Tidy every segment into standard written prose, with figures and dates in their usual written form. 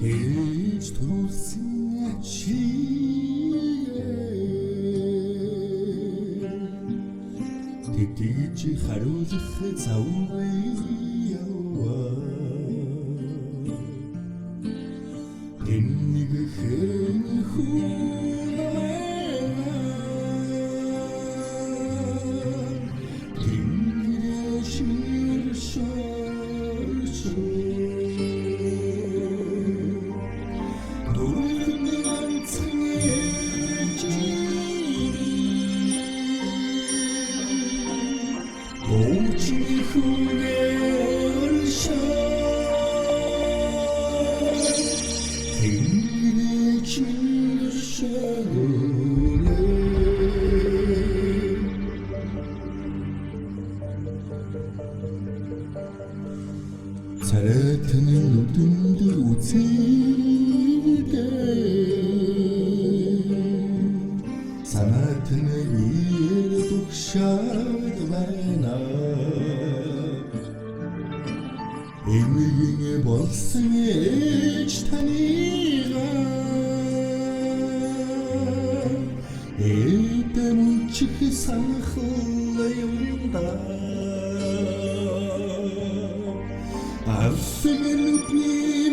Ээж төрүүлсэн чигээ тэгж хариулах завгүй яваа энийг хэн царайтны нүдэнд үзэдээ санаатны иер дugшаад байна эмигийн болсон ээж танига эдэмчих санхал юмда Аффигнут миненухис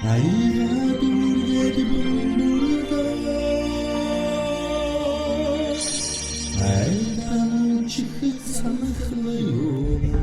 Айга дургет бундурда Айда мунчих санхла юмда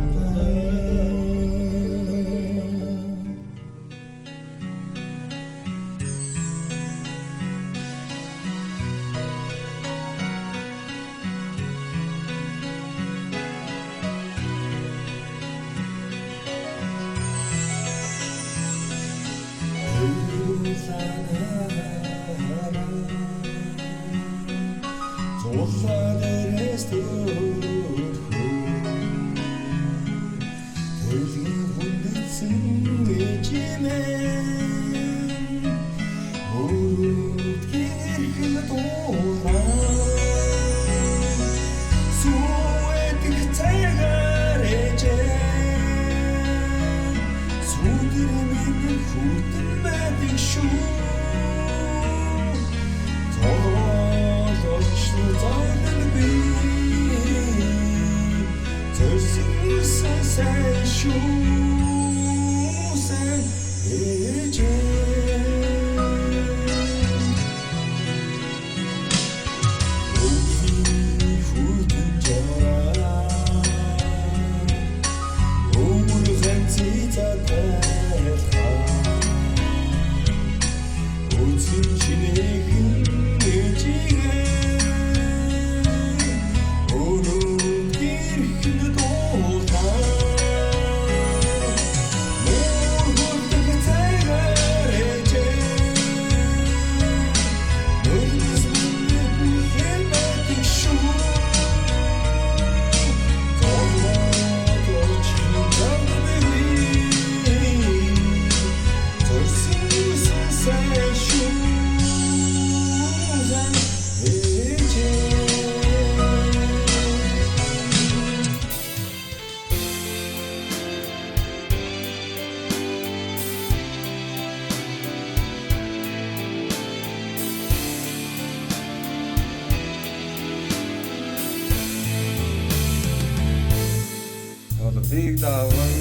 Big даван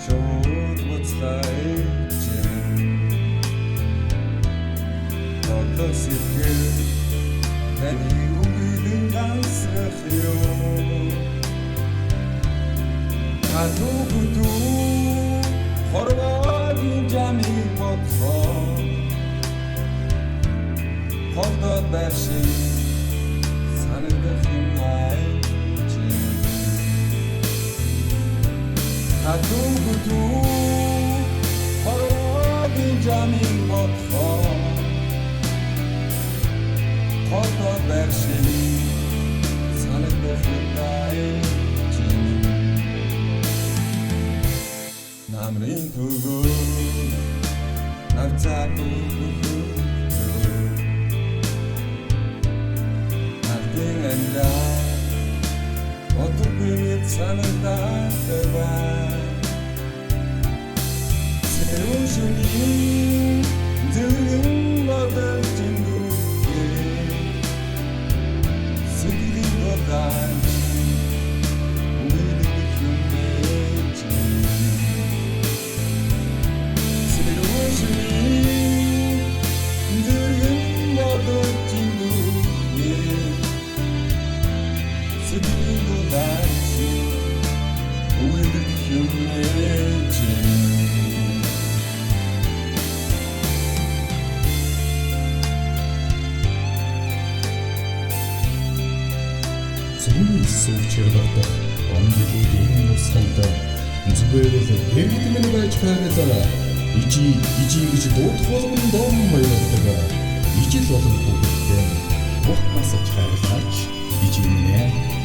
шууд буцтай чин Тотос иргэн таны үгэн гансах ёо Хатугуту хорвогийн жамиг бодхоо Холдод байшин санагдах юм ай Хатугуту хорвогийн жамиг бодхоо Холдод байшин санагдах юм ай Намрын түгөө навцаагүй Ардын андаа Отоггүй санагдаад байна. Сэрэв шүний зөвгөн бодож индүгээ сэтгэлийн бодач үеийг хүмэж. Сэрэв шүний зөвгөн бодож индүгээ сэтгэлийн бодач үеийг хүмэж. Зөвхөн сүүчрэх онцлогийн нусганд зүгээр л дэрэгдмэн байж харагдана. Ижи гэж дуудах болгон дом баярдаг. Ижил болон хүүхдтэй бут басаж харагдаач. Ижи минь